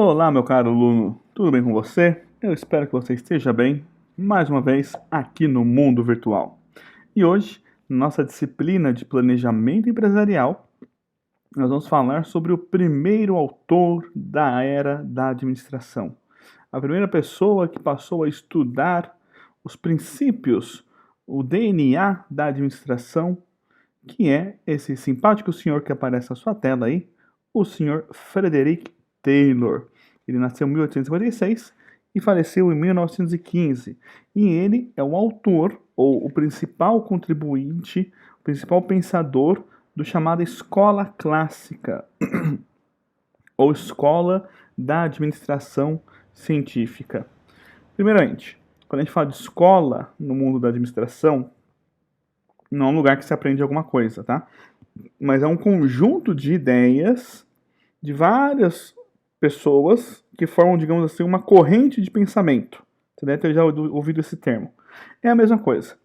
Olá, meu caro aluno, tudo bem com você? Eu espero que você esteja bem, mais uma vez aqui no mundo virtual. E hoje, nossa disciplina de planejamento empresarial, nós vamos falar sobre o primeiro autor da era da administração. A primeira pessoa que passou a estudar os princípios, o DNA da administração, que é esse simpático senhor que aparece na sua tela aí, o senhor Frederick Taylor. Ele nasceu em 1856 e faleceu em 1915. E ele é o autor, ou o principal contribuinte, o principal pensador do chamado Escola Clássica, ou Escola da Administração Científica. Primeiramente, quando a gente fala de escola no mundo da administração, não é um lugar que se aprende alguma coisa, tá? Mas é um conjunto de ideias de várias pessoas que formam, digamos assim, uma corrente de pensamento. Você deve ter já ouvido esse termo. É a mesma coisa.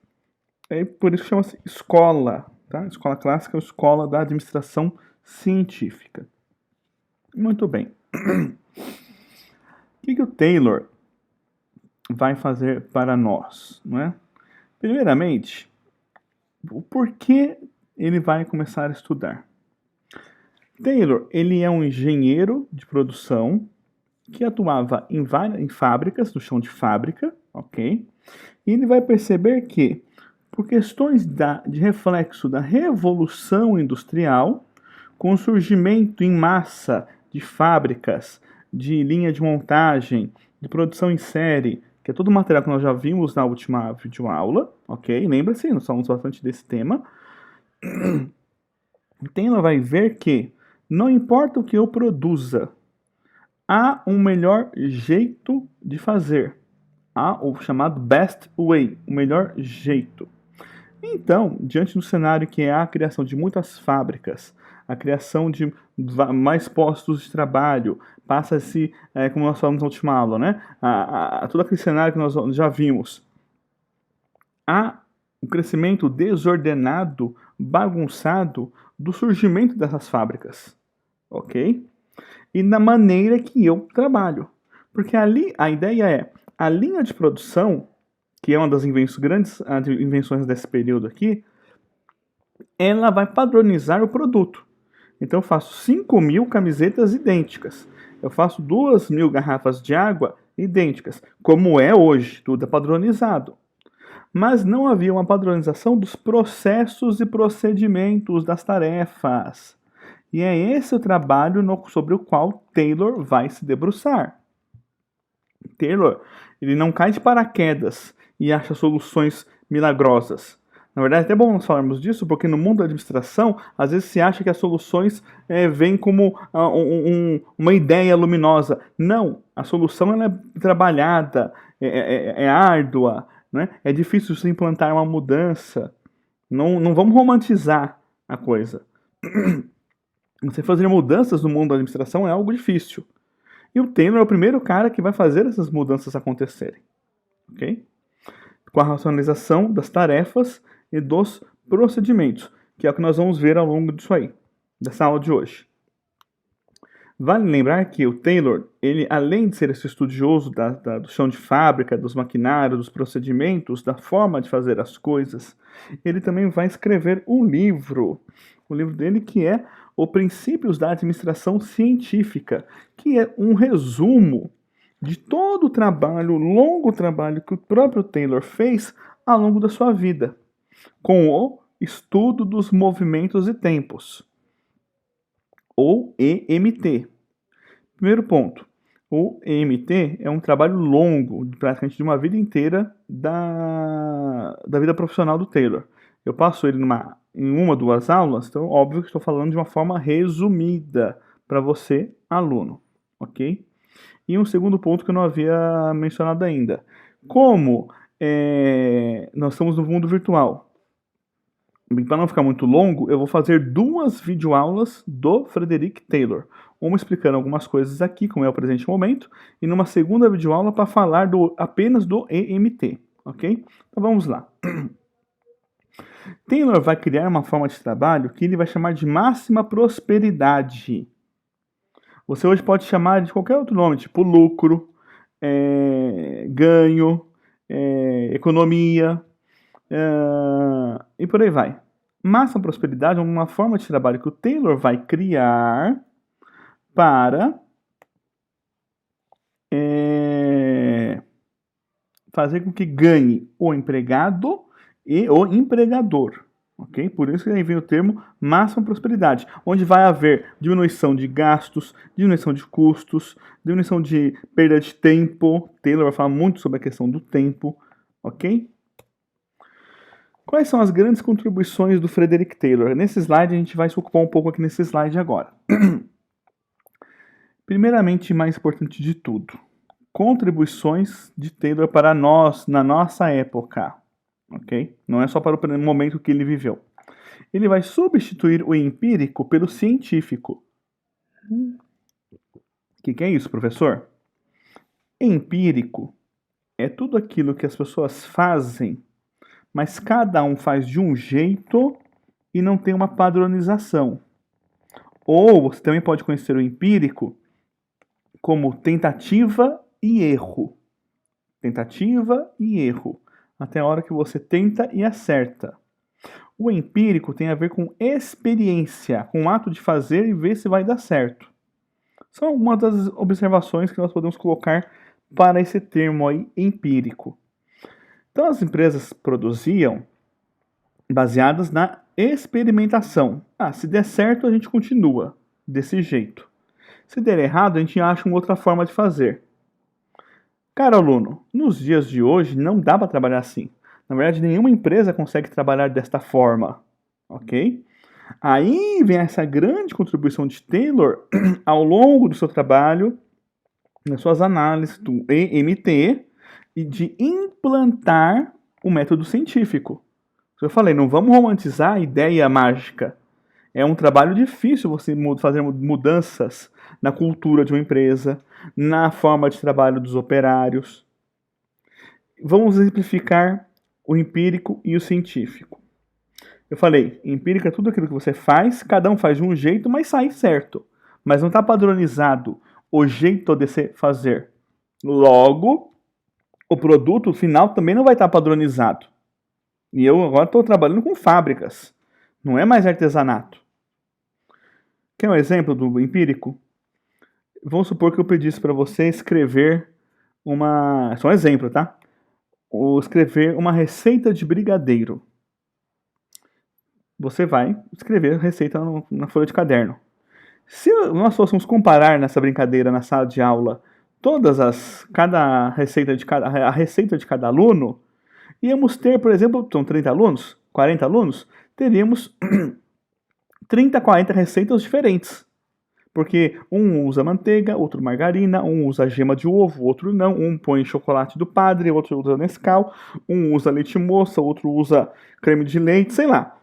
É por isso que chama-se escola, tá? Escola clássica ou escola da administração científica. Muito bem. O que o Taylor vai fazer para nós, não é? Primeiramente, o porquê ele vai começar a estudar. Taylor, ele é um engenheiro de produção que atuava em fábricas, no chão de fábrica, ok? E ele vai perceber que, por questões de reflexo da revolução industrial, com o surgimento em massa de fábricas, de linha de montagem, de produção em série, que é todo o material que nós já vimos na última videoaula, ok? Lembra-se, nós falamos bastante desse tema. Taylor vai ver que não importa o que eu produza, há um melhor jeito de fazer. Há o chamado best way, o melhor jeito. Então, diante do cenário que é a criação de muitas fábricas, a criação de mais postos de trabalho, passa-se, como nós falamos na última aula, né? Todo aquele cenário que nós já vimos. Há um crescimento desordenado, bagunçado do surgimento dessas fábricas, ok? E na maneira que eu trabalho. Porque ali a ideia é, a linha de produção, que é uma das grandes invenções desse período aqui, ela vai padronizar o produto. Então eu faço 5.000 camisetas idênticas. Eu faço 2.000 garrafas de água idênticas, como é hoje, tudo é padronizado. Mas não havia uma padronização dos processos e procedimentos das tarefas. E é esse o trabalho sobre o qual Taylor vai se debruçar. Taylor, ele não cai de paraquedas e acha soluções milagrosas. Na verdade, é até bom nós falarmos disso, porque no mundo da administração, às vezes se acha que as soluções vêm como uma ideia luminosa. Não, a solução ela é trabalhada, é árdua, né? É difícil se implantar uma mudança. Não vamos romantizar a coisa. Você fazer mudanças no mundo da administração é algo difícil. E o Taylor é o primeiro cara que vai fazer essas mudanças acontecerem. Ok? Com a racionalização das tarefas e dos procedimentos, que é o que nós vamos ver ao longo disso aí, dessa aula de hoje. Vale lembrar que o Taylor, ele, além de ser esse estudioso do chão de fábrica, dos maquinários, dos procedimentos, da forma de fazer as coisas, ele também vai escrever um livro. O livro dele que é O Princípios da Administração Científica, que é um resumo de todo o trabalho, o longo trabalho que o próprio Taylor fez ao longo da sua vida, com o estudo dos movimentos e tempos, ou EMT. Primeiro ponto, o EMT é um trabalho longo, praticamente de uma vida inteira da vida profissional do Taylor. Eu passo ele em uma, 2 aulas, então óbvio que estou falando de uma forma resumida para você, aluno, ok? E um segundo ponto que eu não havia mencionado ainda. Como nós estamos no mundo virtual, para não ficar muito longo, eu vou fazer 2 videoaulas do Frederick Taylor. Uma explicando algumas coisas aqui, como é o presente momento, e numa segunda videoaula para falar apenas do EMT, ok? Então vamos lá. Taylor vai criar uma forma de trabalho que ele vai chamar de máxima prosperidade. Você hoje pode chamar de qualquer outro nome, tipo lucro, ganho, economia, e por aí vai. Máxima prosperidade é uma forma de trabalho que o Taylor vai criar para fazer com que ganhe o empregado e o empregador. Ok? Por isso que aí vem o termo máxima prosperidade, onde vai haver diminuição de gastos, diminuição de custos, diminuição de perda de tempo. Taylor vai falar muito sobre a questão do tempo. Ok? Quais são as grandes contribuições do Frederick Taylor? Nesse slide, a gente vai se ocupar um pouco aqui nesse slide agora. Primeiramente, mais importante de tudo, contribuições de Taylor para nós, na nossa época. Ok? Não é só para o momento que ele viveu. Ele vai substituir o empírico pelo científico. O que é isso, professor? Empírico é tudo aquilo que as pessoas fazem, mas cada um faz de um jeito e não tem uma padronização. Ou você também pode conhecer o empírico como tentativa e erro. Tentativa e erro. Até a hora que você tenta e acerta. O empírico tem a ver com experiência, com o ato de fazer e ver se vai dar certo. São algumas das observações que nós podemos colocar para esse termo aí, empírico. Então as empresas produziam baseadas na experimentação. Se der certo, a gente continua desse jeito. Se der errado, a gente acha uma outra forma de fazer. Caro aluno, nos dias de hoje não dá para trabalhar assim. Na verdade, nenhuma empresa consegue trabalhar desta forma, ok? Aí vem essa grande contribuição de Taylor ao longo do seu trabalho, nas suas análises do EMT, e de implantar o método científico. Eu falei, não vamos romantizar a ideia mágica. É um trabalho difícil você fazer mudanças na cultura de uma empresa, na forma de trabalho dos operários. Vamos exemplificar o empírico e o científico. Eu falei, empírico é tudo aquilo que você faz, cada um faz de um jeito, mas sai certo. Mas não está padronizado o jeito de se fazer. Logo, o produto final também não vai estar padronizado. E eu agora estou trabalhando com fábricas. Não é mais artesanato. Quer um exemplo do empírico? Vamos supor que eu pedisse para você escrever uma... Só um exemplo, tá? Ou escrever uma receita de brigadeiro. Você vai escrever a receita na folha de caderno. Se nós fôssemos comparar nessa brincadeira na sala de aula a receita de cada aluno, íamos ter, por exemplo, são 30 alunos, 40 alunos, teríamos 30, 40 receitas diferentes. Porque um usa manteiga, outro margarina, um usa gema de ovo, outro não, um põe chocolate do padre, outro usa Nescau, um usa leite moça, outro usa creme de leite, sei lá.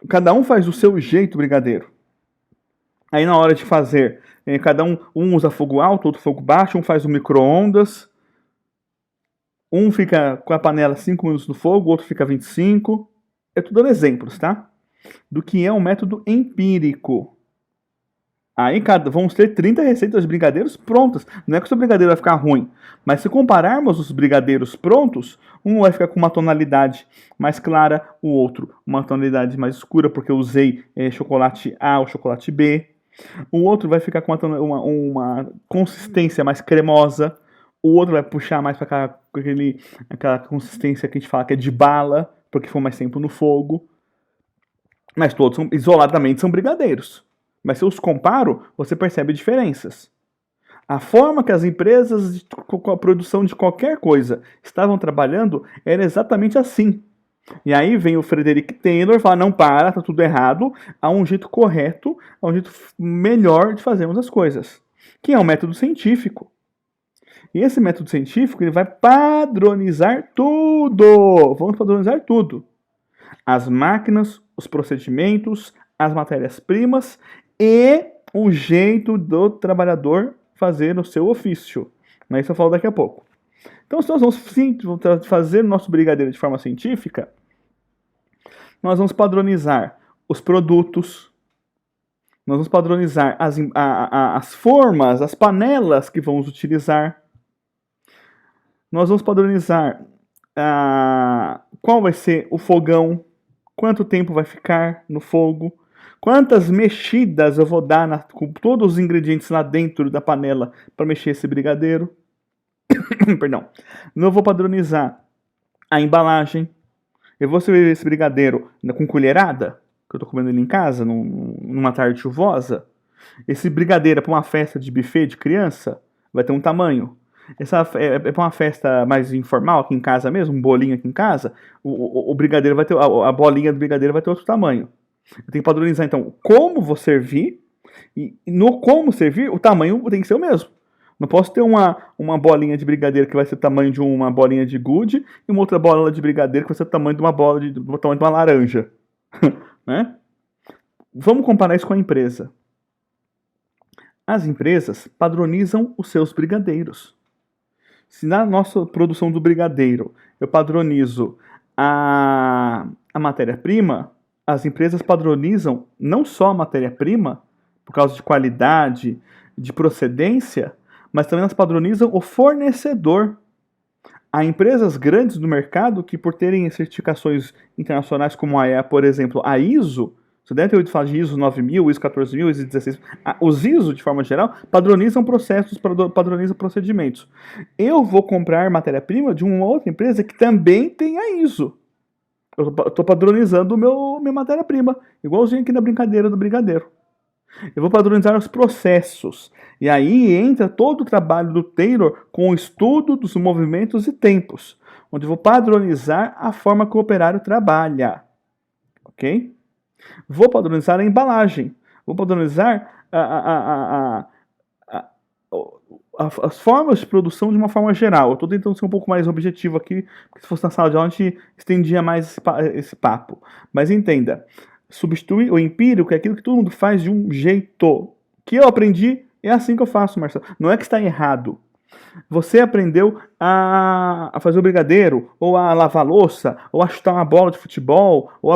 Cada um faz do seu jeito o brigadeiro. Aí na hora de fazer, cada um usa fogo alto, outro fogo baixo, um faz o micro-ondas, um fica com a panela 5 minutos no fogo, outro fica 25. Eu estou dando exemplos, tá? Do que é um método empírico. Aí vamos ter 30 receitas de brigadeiros prontas. Não é que o seu brigadeiro vai ficar ruim, mas se compararmos os brigadeiros prontos, um vai ficar com uma tonalidade mais clara, o outro uma tonalidade mais escura, porque eu usei chocolate A ou chocolate B. O outro vai ficar com uma consistência mais cremosa. O outro vai puxar mais para aquela consistência que a gente fala que é de bala, porque foi mais tempo no fogo. Mas todos isoladamente são brigadeiros. Mas se eu os comparo, você percebe diferenças. A forma que as empresas com a produção de qualquer coisa estavam trabalhando era exatamente assim. E aí vem o Frederick Taylor e fala, não, tá tudo errado, há um jeito correto, há um jeito melhor de fazermos as coisas, que é um método científico. E esse método científico ele vai padronizar tudo. Vamos padronizar tudo. As máquinas, os procedimentos, as matérias-primas e o jeito do trabalhador fazer o seu ofício. Mas isso eu falo daqui a pouco. Então, se nós vamos fazer o nosso brigadeiro de forma científica, nós vamos padronizar os produtos, Nós vamos padronizar as formas, as panelas que vamos utilizar. Nós vamos padronizar qual vai ser o fogão, quanto tempo vai ficar no fogo, quantas mexidas eu vou dar com todos os ingredientes lá dentro da panela para mexer esse brigadeiro. Perdão. Eu vou padronizar a embalagem. Eu vou servir esse brigadeiro com colherada, que eu estou comendo ele em casa, numa tarde chuvosa. Esse brigadeiro é para uma festa de buffet de criança, vai ter um tamanho. Essa é para uma festa mais informal aqui em casa mesmo, um bolinho aqui em casa, o brigadeiro vai ter, a bolinha do brigadeiro vai ter outro tamanho. Eu tenho que padronizar então como vou servir, e no como servir, o tamanho tem que ser o mesmo. Não posso ter uma bolinha de brigadeiro que vai ser o tamanho de uma bolinha de gude e uma outra bola de brigadeiro que vai ser o tamanho de uma do tamanho de uma laranja. Né? Vamos comparar isso com a empresa. As empresas padronizam os seus brigadeiros. Se na nossa produção do brigadeiro eu padronizo a matéria-prima, as empresas padronizam não só a matéria-prima, por causa de qualidade, de procedência, mas também elas padronizam o fornecedor. Há empresas grandes no mercado que, por terem certificações internacionais como por exemplo, a ISO, você deve ter ouvido falar de ISO 9000, ISO 14000, ISO 16000, os ISO, de forma geral, padronizam processos, padronizam procedimentos. Eu vou comprar matéria-prima de uma outra empresa que também tem a ISO. Eu estou padronizando minha matéria-prima, igualzinho aqui na brincadeira do brigadeiro. Eu vou padronizar os processos. E aí entra todo o trabalho do Taylor com o estudo dos movimentos e tempos, onde eu vou padronizar a forma que o operário trabalha. Ok? Vou padronizar a embalagem. Vou padronizar as formas de produção de uma forma geral. Eu estou tentando ser um pouco mais objetivo aqui, porque se fosse na sala de aula a gente estendia mais esse papo. Mas entenda, substitui o empírico, que é aquilo que todo mundo faz de um jeito. Que eu aprendi, é assim que eu faço, Marcelo. Não é que está errado. Você aprendeu a fazer o brigadeiro, ou a lavar louça, ou a chutar uma bola de futebol, ou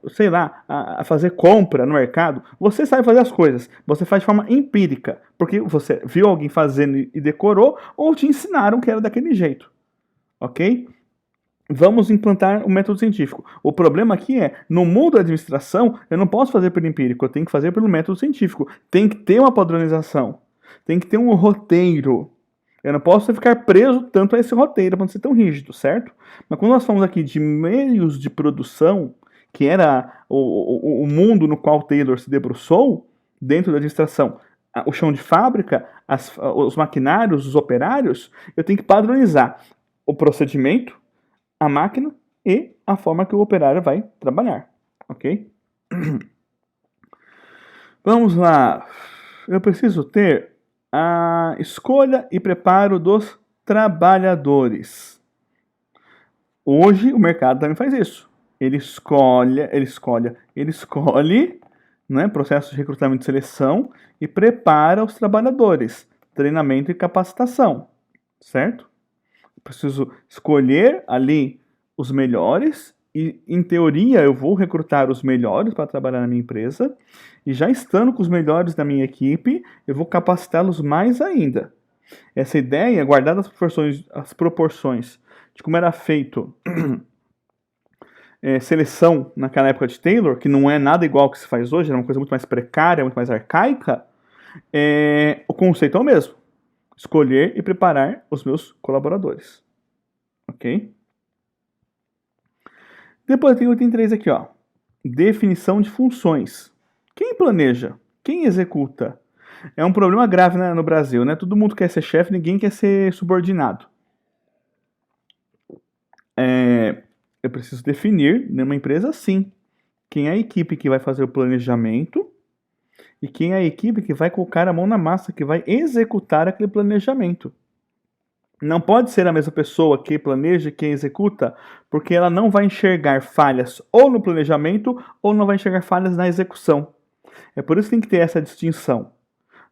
sei lá, a fazer compra no mercado. Você sabe fazer as coisas. Você faz de forma empírica, porque você viu alguém fazendo e decorou, ou te ensinaram que era daquele jeito. Ok? Vamos implantar o método científico. O problema aqui é, no mundo da administração, eu não posso fazer pelo empírico, eu tenho que fazer pelo método científico. Tem que ter uma padronização. Tem que ter um roteiro. Eu não posso ficar preso tanto a esse roteiro para não ser tão rígido, certo? Mas quando nós falamos aqui de meios de produção, que era o mundo no qual Taylor se debruçou, dentro da administração, o chão de fábrica, os maquinários, os operários, eu tenho que padronizar o procedimento, a máquina e a forma que o operário vai trabalhar. Ok? Vamos lá. Eu preciso ter a escolha e preparo dos trabalhadores. Hoje o mercado também faz isso. Ele escolhe, né, processo de recrutamento e seleção e prepara os trabalhadores, treinamento e capacitação, certo? Eu preciso escolher ali os melhores e, em teoria, eu vou recrutar os melhores para trabalhar na minha empresa e já estando com os melhores da minha equipe, eu vou capacitá-los mais ainda. Essa ideia, guardada as proporções de como era feito seleção naquela época de Taylor, que não é nada igual ao que se faz hoje, era uma coisa muito mais precária, muito mais arcaica, o conceito é o mesmo. Escolher e preparar os meus colaboradores. Ok? Depois tem o item 3 aqui, ó. Definição de funções. Quem planeja? Quem executa? É um problema grave, né, no Brasil, né? Todo mundo quer ser chefe, ninguém quer ser subordinado. Eu preciso definir numa empresa, sim, quem é a equipe que vai fazer o planejamento e quem é a equipe que vai colocar a mão na massa, que vai executar aquele planejamento. Não pode ser a mesma pessoa que planeja e que executa, porque ela não vai enxergar falhas ou no planejamento ou não vai enxergar falhas na execução. É por isso que tem que ter essa distinção.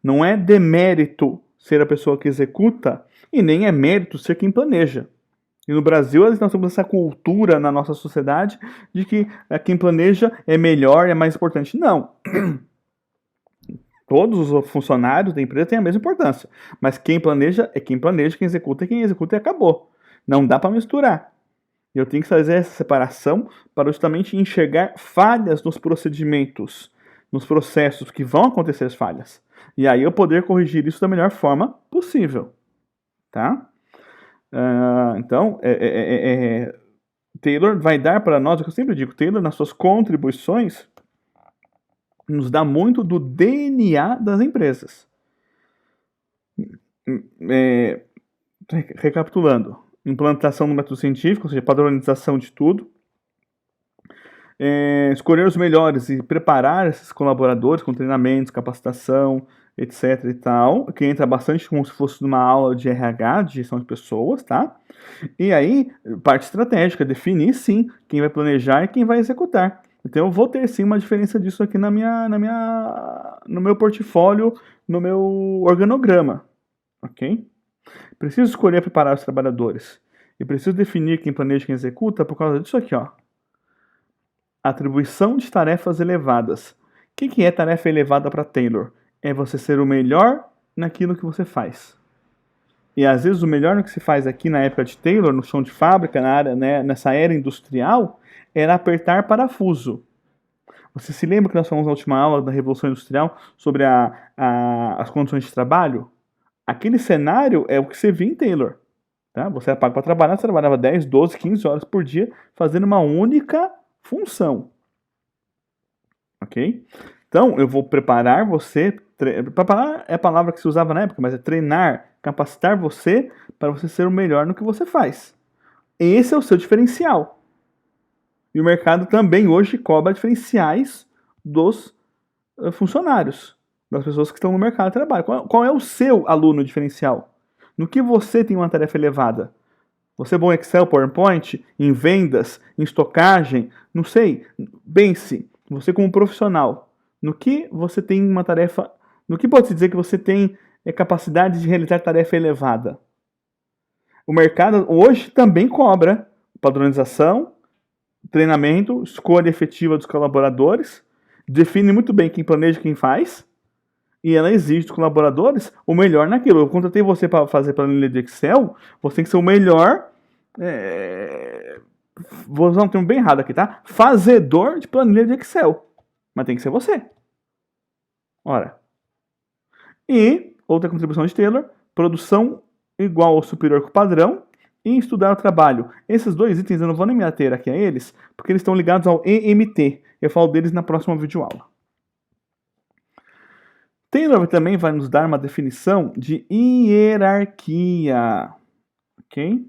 Não é demérito ser a pessoa que executa e nem é mérito ser quem planeja. E no Brasil, nós temos essa cultura na nossa sociedade de que quem planeja é melhor, é mais importante. Não. Todos os funcionários da empresa têm a mesma importância. Mas quem planeja, quem executa é quem executa e acabou. Não dá para misturar. Eu tenho que fazer essa separação para justamente enxergar falhas nos procedimentos, nos processos que vão acontecer as falhas. E aí eu poder corrigir isso da melhor forma possível. Tá? Então, Taylor vai dar para nós, o que eu sempre digo, Taylor nas suas contribuições nos dá muito do DNA das empresas. Recapitulando, implantação do método científico, ou seja, padronização de tudo, escolher os melhores e preparar esses colaboradores com treinamentos, capacitação, etc e tal, que entra bastante como se fosse numa aula de RH, de gestão de pessoas, tá? E aí, parte estratégica, definir sim quem vai planejar e quem vai executar. Então eu vou ter sim uma diferença disso aqui no meu portfólio, no meu organograma, ok? Preciso escolher e preparar os trabalhadores. E preciso definir quem planeja e quem executa por causa disso aqui, ó. Atribuição de tarefas elevadas. O que é tarefa elevada para Taylor? É você ser o melhor naquilo que você faz. E às vezes o melhor no que se faz aqui na época de Taylor, no chão de fábrica, na área, né, nessa era industrial, era apertar parafuso. Você se lembra que nós falamos na última aula da Revolução Industrial sobre as condições de trabalho? Aquele cenário é o que você via em Taylor. Tá? Você era pago para trabalhar, você trabalhava 10, 12, 15 horas por dia fazendo uma única função. Ok? Então, eu vou preparar você. Preparar é a palavra que se usava na época, mas é treinar, capacitar você para você ser o melhor no que você faz. Esse é o seu diferencial. E o mercado também hoje cobra diferenciais dos funcionários, das pessoas que estão no mercado de trabalho. Qual é o seu aluno diferencial? No que você tem uma tarefa elevada? Você é bom em Excel, PowerPoint, em vendas, em estocagem? Não sei. Pense, você como profissional, no que você tem uma tarefa, no que pode-se dizer que você tem capacidade de realizar tarefa elevada? O mercado hoje também cobra padronização, treinamento, escolha efetiva dos colaboradores, define muito bem quem planeja e quem faz, e ela exige dos colaboradores o melhor naquilo. Eu contratei você para fazer planilha de Excel, você tem que ser o melhor, vou usar um termo bem errado aqui, tá? Fazedor de planilha de Excel. Mas tem que ser você. Ora. E, outra contribuição de Taylor, produção igual ou superior que o padrão, e estudar o trabalho. Esses dois itens eu não vou nem me ater aqui a eles, porque eles estão ligados ao EMT. Eu falo deles na próxima videoaula. Taylor também vai nos dar uma definição de hierarquia. Ok?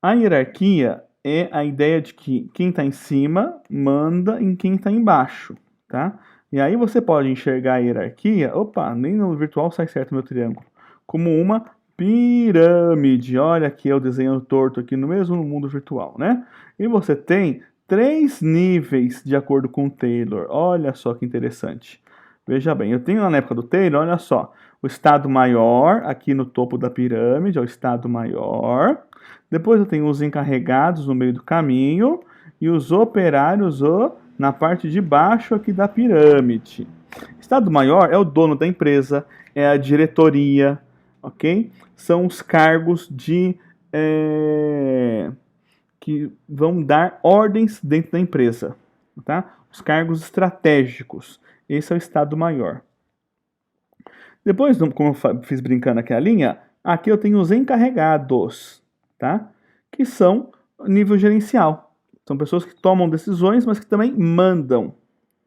A hierarquia é a ideia de que quem está em cima manda em quem está embaixo. Tá? E aí você pode enxergar a hierarquia, opa, nem no virtual sai certo o meu triângulo, como uma pirâmide. Olha aqui eu desenho torto aqui no mesmo mundo virtual, né? E você tem 3 níveis de acordo com o Taylor. Olha só que interessante. Veja bem, eu tenho na época do Taylor, olha só, o estado maior aqui no topo da pirâmide, é o estado maior. Depois eu tenho os encarregados no meio do caminho e os operários na parte de baixo aqui da pirâmide. Estado maior é o dono da empresa, é a diretoria, ok? São os cargos que vão dar ordens dentro da empresa, tá? Os cargos estratégicos. Esse é o estado maior. Depois, como eu fiz brincando aqui a linha, aqui eu tenho os encarregados, tá? Que são nível gerencial. São pessoas que tomam decisões, mas que também mandam,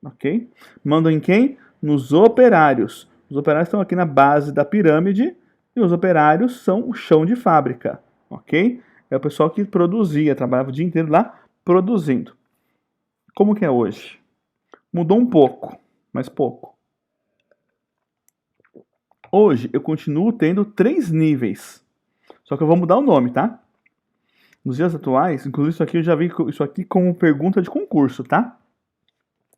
ok? Mandam em quem? Nos operários. Os operários estão aqui na base da pirâmide e os operários são o chão de fábrica, ok? É o pessoal que produzia, trabalhava o dia inteiro lá produzindo. Como que é hoje? Mudou um pouco, mas pouco. Hoje eu continuo tendo 3 níveis, só que eu vou mudar o nome, tá? Nos dias atuais, inclusive isso aqui eu já vi isso aqui como pergunta de concurso, tá?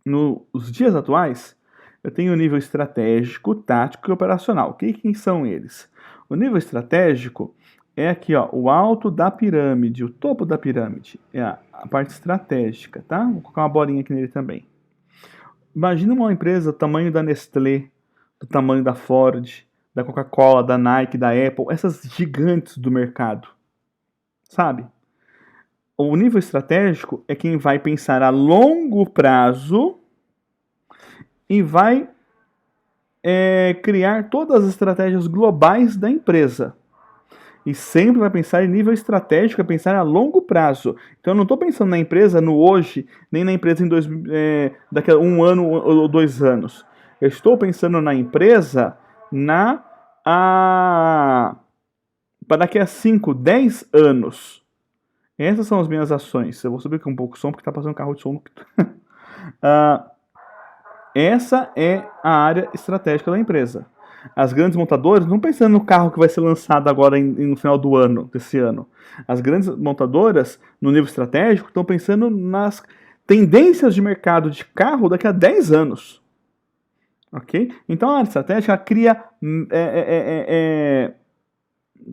Nos dias atuais, eu tenho o nível estratégico, tático e operacional. Quem são eles? O nível estratégico é aqui, ó, o alto da pirâmide, o topo da pirâmide. É a parte estratégica, tá? Vou colocar uma bolinha aqui nele também. Imagina uma empresa do tamanho da Nestlé, do tamanho da Ford, da Coca-Cola, da Nike, da Apple, essas gigantes do mercado, sabe? O nível estratégico é quem vai pensar a longo prazo e vai criar todas as estratégias globais da empresa. E sempre vai pensar em nível estratégico, é pensar a longo prazo. Então eu não estou pensando na empresa no hoje, nem na empresa daqui a 1 ano ou 2 anos. Eu estou pensando na empresa para daqui a 5, 10 anos. Essas são as minhas ações. Eu vou subir aqui um pouco o som, porque está passando um carro de som. Essa é a área estratégica da empresa. As grandes montadoras não pensando no carro que vai ser lançado agora no final do ano, desse ano. As grandes montadoras, no nível estratégico, estão pensando nas tendências de mercado de carro daqui a 10 anos. Ok? Então a área estratégica cria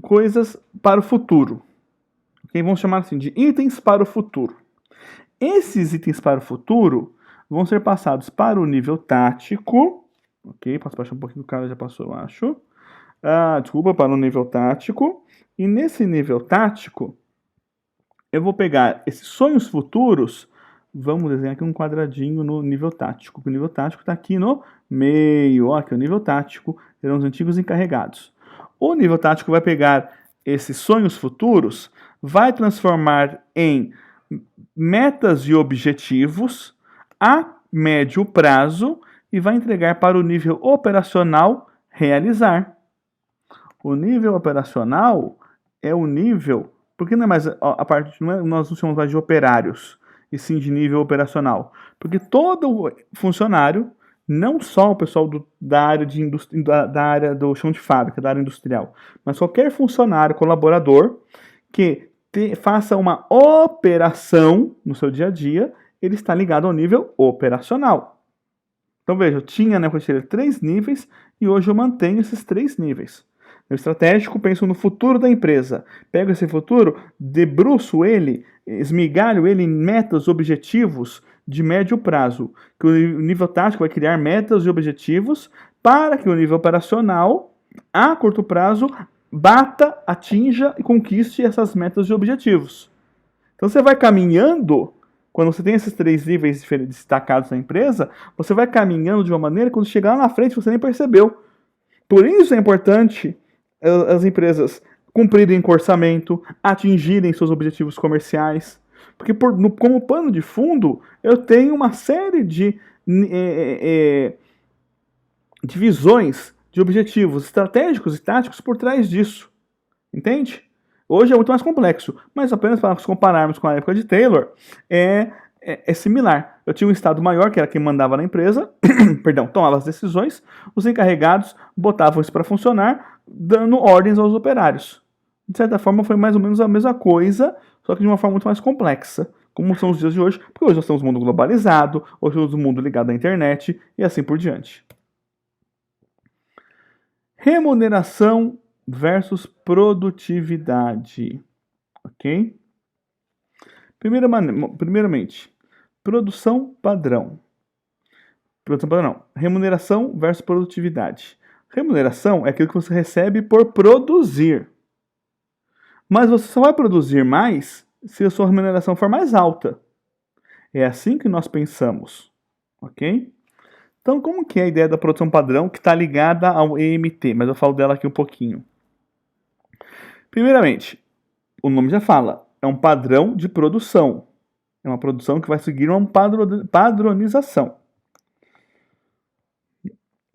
coisas para o futuro. Okay? Vamos chamar assim de itens para o futuro. Esses itens para o futuro vão ser passados para o nível tático. Ok, posso baixar um pouquinho, o cara já passou, eu acho. Desculpa, para o nível tático. E nesse nível tático, eu vou pegar esses sonhos futuros. Vamos desenhar aqui um quadradinho no nível tático. O nível tático está aqui no meio. Ó, aqui o nível tático serão os antigos encarregados. O nível tático vai pegar esses sonhos futuros, vai transformar em metas e objetivos a médio prazo e vai entregar para o nível operacional realizar. O nível operacional é o nível, porque não é mais a parte, nós não chamamos mais de operários, e sim de nível operacional. Porque todo funcionário, não só o pessoal da área da área do chão de fábrica, da área industrial, mas qualquer funcionário, colaborador, que faça uma operação no seu dia a dia, ele está ligado ao nível operacional. Então veja, eu tinha na Cocheira 3 níveis e hoje eu mantenho esses 3 níveis. No estratégico, penso no futuro da empresa. Pego esse futuro, debruço ele, esmigalho ele em metas, objetivos de médio prazo. Que o nível tático vai criar metas e objetivos para que o nível operacional, a curto prazo, bata, atinja e conquiste essas metas e objetivos. Então você vai caminhando, quando você tem esses 3 níveis destacados na empresa, você vai caminhando de uma maneira que quando chegar lá na frente você nem percebeu. Por isso é importante as empresas cumprirem com o orçamento, atingirem seus objetivos comerciais. Porque como pano de fundo, eu tenho uma série de visões, de objetivos estratégicos e táticos por trás disso. Entende? Hoje é muito mais complexo, mas apenas para nos compararmos com a época de Taylor, é similar. Eu tinha um estado maior, que era quem mandava na empresa, perdão, tomava as decisões, os encarregados botavam isso para funcionar, dando ordens aos operários. De certa forma, foi mais ou menos a mesma coisa, só que de uma forma muito mais complexa, como são os dias de hoje, porque hoje nós temos um mundo globalizado, hoje nós temos um mundo ligado à internet, e assim por diante. Remuneração versus produtividade, ok? Primeiramente, produção padrão. Produção padrão não. Remuneração versus produtividade. Remuneração é aquilo que você recebe por produzir. Mas você só vai produzir mais se a sua remuneração for mais alta. É assim que nós pensamos, ok? Então, como que é a ideia da produção padrão que está ligada ao EMT? Mas eu falo dela aqui um pouquinho. Primeiramente, o nome já fala, é um padrão de produção. É uma produção que vai seguir uma padronização.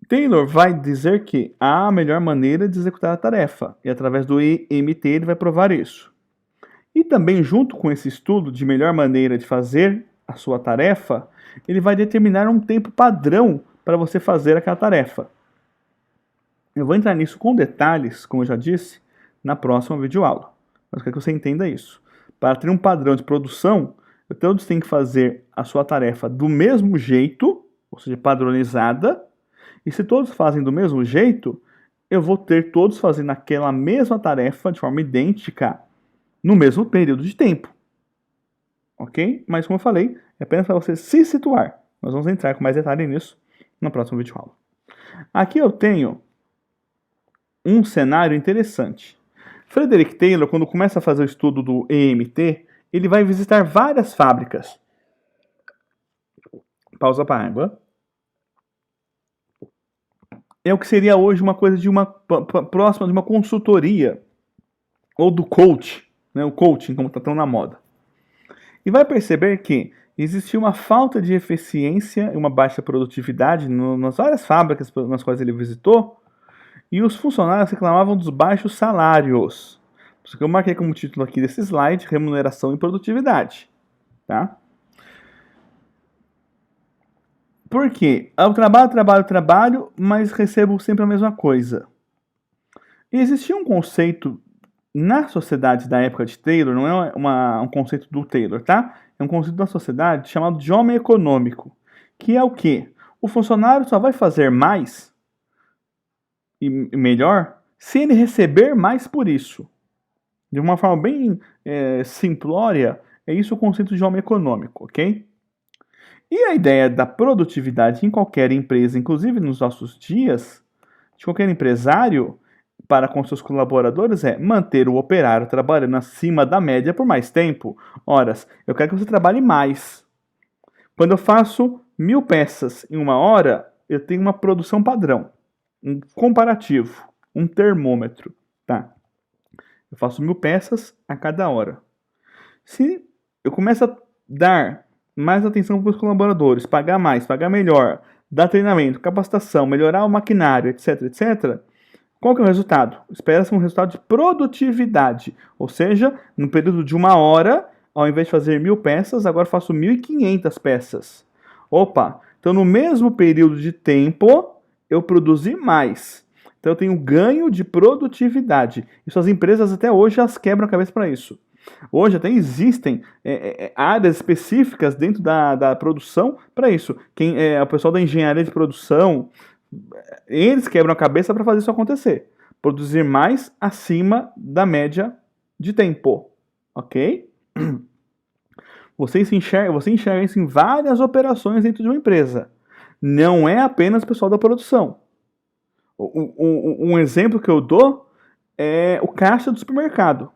Taylor vai dizer que há a melhor maneira de executar a tarefa, e através do EMT ele vai provar isso. E também, junto com esse estudo de melhor maneira de fazer a sua tarefa, ele vai determinar um tempo padrão para você fazer aquela tarefa. Eu vou entrar nisso com detalhes, como eu já disse, na próxima videoaula. Mas quero que você entenda isso. Para ter um padrão de produção, todos têm que fazer a sua tarefa do mesmo jeito, ou seja, padronizada. E se todos fazem do mesmo jeito, eu vou ter todos fazendo aquela mesma tarefa de forma idêntica no mesmo período de tempo. Ok? Mas como eu falei, é apenas para você se situar. Nós vamos entrar com mais detalhe nisso no próximo vídeo aula. Aqui eu tenho um cenário interessante. Frederick Taylor, quando começa a fazer o estudo do EMT, ele vai visitar várias fábricas. Pausa para água. É o que seria hoje uma coisa de uma próxima de uma consultoria ou do coach, né? O coaching, como está tão na moda. E vai perceber que existia uma falta de eficiência e uma baixa produtividade nas várias fábricas nas quais ele visitou, e os funcionários reclamavam dos baixos salários. Por isso que eu marquei como título aqui desse slide, remuneração e produtividade. Tá? Por quê? Eu trabalho, mas recebo sempre a mesma coisa. E existia um conceito na sociedade da época de Taylor, não é um conceito do Taylor, tá? É um conceito da sociedade chamado de homem econômico, que é o quê? O funcionário só vai fazer mais e melhor se ele receber mais por isso. De uma forma bem simplória, é isso o conceito de homem econômico, ok? E a ideia da produtividade em qualquer empresa, inclusive nos nossos dias, de qualquer empresário, para com seus colaboradores, é manter o operário trabalhando acima da média por mais tempo. Horas, eu quero que você trabalhe mais. Quando eu faço 1000 peças em uma hora, eu tenho uma produção padrão, um comparativo, um termômetro, tá? Eu faço 1000 peças a cada hora. Se eu começo a dar mais atenção para os colaboradores, pagar mais, pagar melhor, dar treinamento, capacitação, melhorar o maquinário, etc, etc, qual que é o resultado? Espera-se um resultado de produtividade, ou seja, no período de uma hora, ao invés de fazer 1000 peças, agora faço 1500 peças. Opa, então no mesmo período de tempo, eu produzi mais. Então eu tenho ganho de produtividade. Isso as empresas até hoje elas quebram a cabeça para isso. Hoje até existem áreas específicas dentro da produção para isso. O pessoal da engenharia de produção, eles quebram a cabeça para fazer isso acontecer. Produzir mais acima da média de tempo. Ok? Você enxerga isso em várias operações dentro de uma empresa. Não é apenas o pessoal da produção. Um exemplo que eu dou é o caixa do supermercado.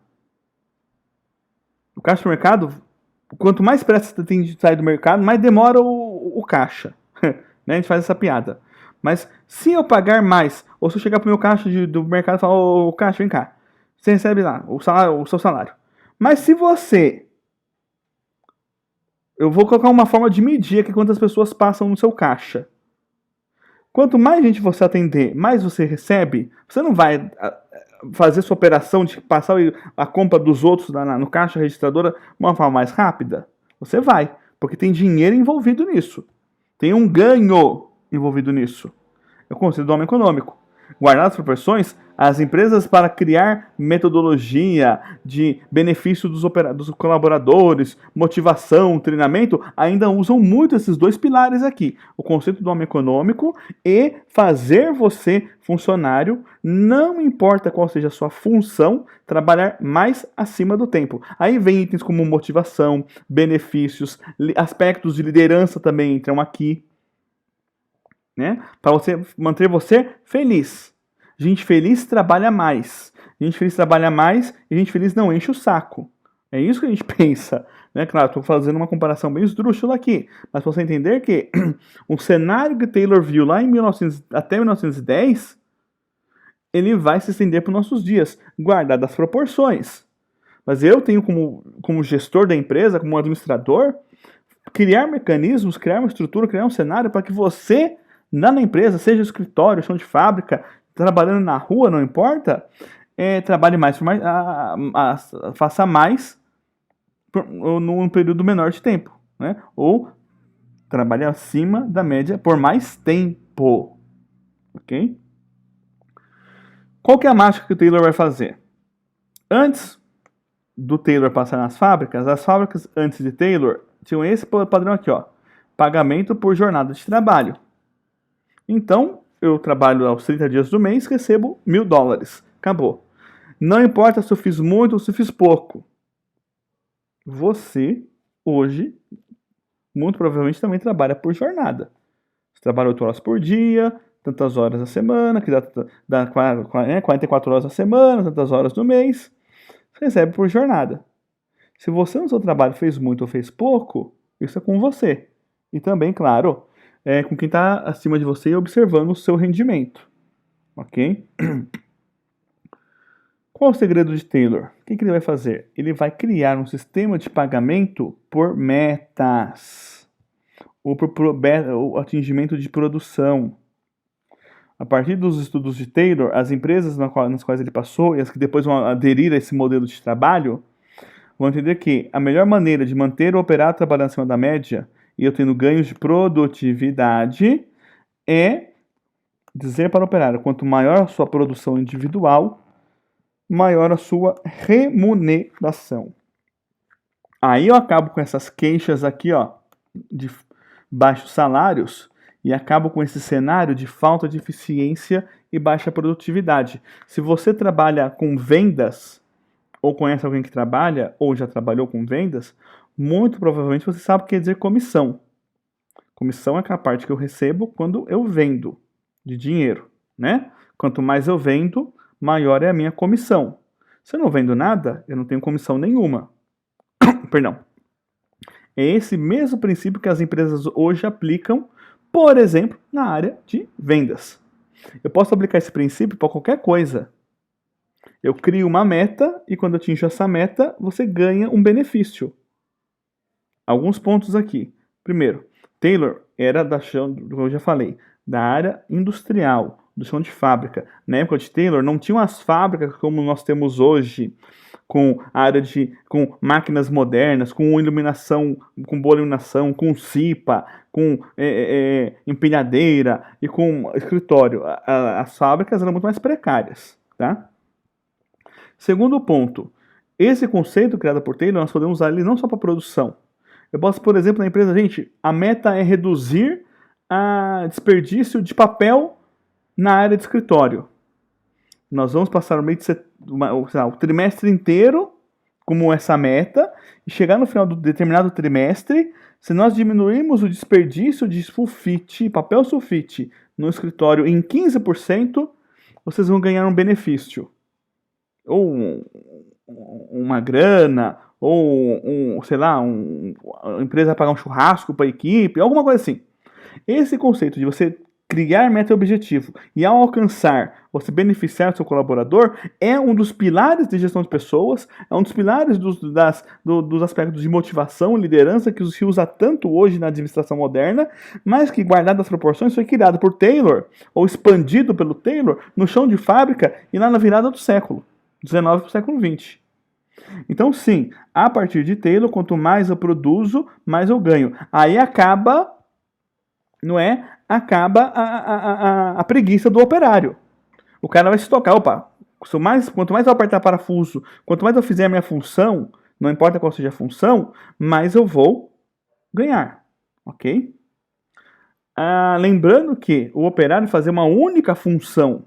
O caixa do supermercado, quanto mais pressa você tem de sair do mercado, mais demora o caixa. Né? A gente faz essa piada. Mas se eu pagar mais, ou se eu chegar pro meu caixa do mercado e falar, ô caixa, vem cá, você recebe lá o seu salário. Mas se você... Eu vou colocar uma forma de medir que quantas pessoas passam no seu caixa. Quanto mais gente você atender, mais você recebe, você não vai fazer sua operação de passar a compra dos outros no caixa registradora de uma forma mais rápida? Você vai, porque tem dinheiro envolvido nisso. Tem um ganho envolvido nisso. É o conceito do homem econômico. Guardadas as proporções, as empresas, para criar metodologia de benefício dos colaboradores, motivação, treinamento, ainda usam muito esses dois pilares aqui. O conceito do homem econômico e fazer você, funcionário, não importa qual seja a sua função, trabalhar mais acima do tempo. Aí vem itens como motivação, benefícios, aspectos de liderança também entram aqui. Né? Para manter você feliz. Gente feliz trabalha mais. Gente feliz trabalha mais e gente feliz não enche o saco. É isso que a gente pensa. Né? Claro, estou fazendo uma comparação bem esdrúxula aqui. Mas para você entender que o cenário que Taylor viu lá em até 1910, ele vai se estender para os nossos dias, guardadas as proporções. Mas eu tenho como gestor da empresa, como administrador, criar mecanismos, criar uma estrutura, criar um cenário para que você na empresa, seja escritório, chão de fábrica, trabalhando na rua, não importa, trabalhe mais, faça mais num período menor de tempo, né? Ou trabalhe acima da média por mais tempo, ok? Qual que é a mágica que o Taylor vai fazer? Antes do Taylor passar nas fábricas, as fábricas antes de Taylor tinham esse padrão aqui, ó, pagamento por jornada de trabalho. Então, eu trabalho aos 30 dias do mês, recebo $1.000. Acabou. Não importa se eu fiz muito ou se eu fiz pouco. Você, hoje, muito provavelmente também trabalha por jornada. Você trabalha 8 horas por dia, tantas horas na semana, que dá 44 horas na semana, tantas horas no mês. Você recebe por jornada. Se você no seu trabalho fez muito ou fez pouco, isso é com você. E também, claro, com quem está acima de você e observando o seu rendimento. Ok? Qual o segredo de Taylor? O que ele vai fazer? Ele vai criar um sistema de pagamento por metas. Ou por o atingimento de produção. A partir dos estudos de Taylor, as empresas nas quais ele passou e as que depois vão aderir a esse modelo de trabalho, vão entender que a melhor maneira de manter o operário trabalhando acima da média e eu tendo ganhos de produtividade é dizer para o operário, quanto maior a sua produção individual, maior a sua remuneração. Aí eu acabo com essas queixas aqui, ó, de baixos salários e acabo com esse cenário de falta de eficiência e baixa produtividade. Se você trabalha com vendas, ou conhece alguém que trabalha, ou já trabalhou com vendas, muito provavelmente você sabe o que quer dizer comissão. Comissão é aquela parte que eu recebo quando eu vendo de dinheiro, né? Quanto mais eu vendo, maior é a minha comissão. Se eu não vendo nada, eu não tenho comissão nenhuma. Perdão. É esse mesmo princípio que as empresas hoje aplicam, por exemplo, na área de vendas. Eu posso aplicar esse princípio para qualquer coisa. Eu crio uma meta e quando eu atinjo essa meta, você ganha um benefício. Alguns pontos aqui. Primeiro, Taylor era da chão, como eu já falei, da área industrial, do chão de fábrica. Na época de Taylor, não tinham as fábricas como nós temos hoje, com com máquinas modernas, com iluminação, com boa iluminação, com CIPA, com empilhadeira e com escritório. As fábricas eram muito mais precárias, tá? Segundo ponto, esse conceito criado por Taylor, nós podemos usar ele não só para produção. Eu posso, por exemplo, na empresa, gente, a meta é reduzir a desperdício de papel na área de escritório. Nós vamos passar o trimestre inteiro como essa meta e chegar no final do determinado trimestre, se nós diminuirmos o desperdício de sulfite, papel sulfite no escritório em 15%, vocês vão ganhar um benefício. Ou uma grana, ou a empresa vai pagar um churrasco para a equipe, alguma coisa assim. Esse conceito de você criar meta e objetivo e ao alcançar, você beneficiar o seu colaborador é um dos pilares de gestão de pessoas, é um dos pilares dos aspectos de motivação e liderança que se usa tanto hoje na administração moderna, mas que, guardado as proporções, foi criado por Taylor, ou expandido pelo Taylor, no chão de fábrica e lá na virada do século XIX para o século XX. Então, sim, a partir de Taylor, quanto mais eu produzo, mais eu ganho. Aí acaba, não é? Acaba a preguiça do operário. O cara vai se tocar, opa, quanto mais eu apertar parafuso, quanto mais eu fizer a minha função, não importa qual seja a função, mais eu vou ganhar, ok? Lembrando que o operário fazer uma única função,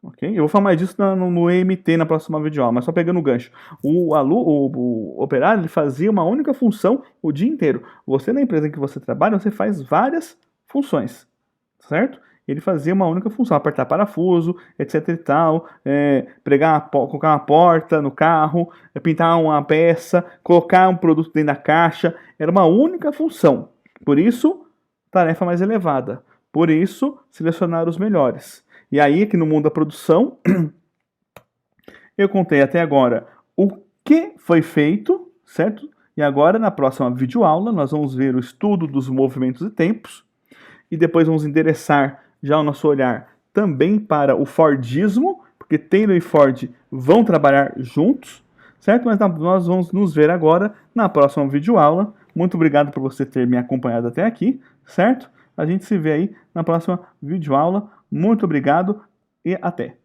ok? Eu vou falar mais disso no EMT na próxima videoaula, mas só pegando o gancho. O operário ele fazia uma única função o dia inteiro. Você na empresa em que você trabalha, você faz várias funções, certo? Ele fazia uma única função, apertar parafuso, etc e tal, colocar uma porta no carro, pintar uma peça, colocar um produto dentro da caixa, era uma única função. Por isso, tarefa mais elevada. Por isso, selecionar os melhores. E aí, aqui no mundo da produção, eu contei até agora o que foi feito, certo? E agora, na próxima videoaula, nós vamos ver o estudo dos movimentos e tempos, e depois vamos endereçar já o nosso olhar também para o Fordismo, porque Taylor e Ford vão trabalhar juntos, certo? Mas nós vamos nos ver agora na próxima videoaula. Muito obrigado por você ter me acompanhado até aqui, certo? A gente se vê aí na próxima videoaula. Muito obrigado e até!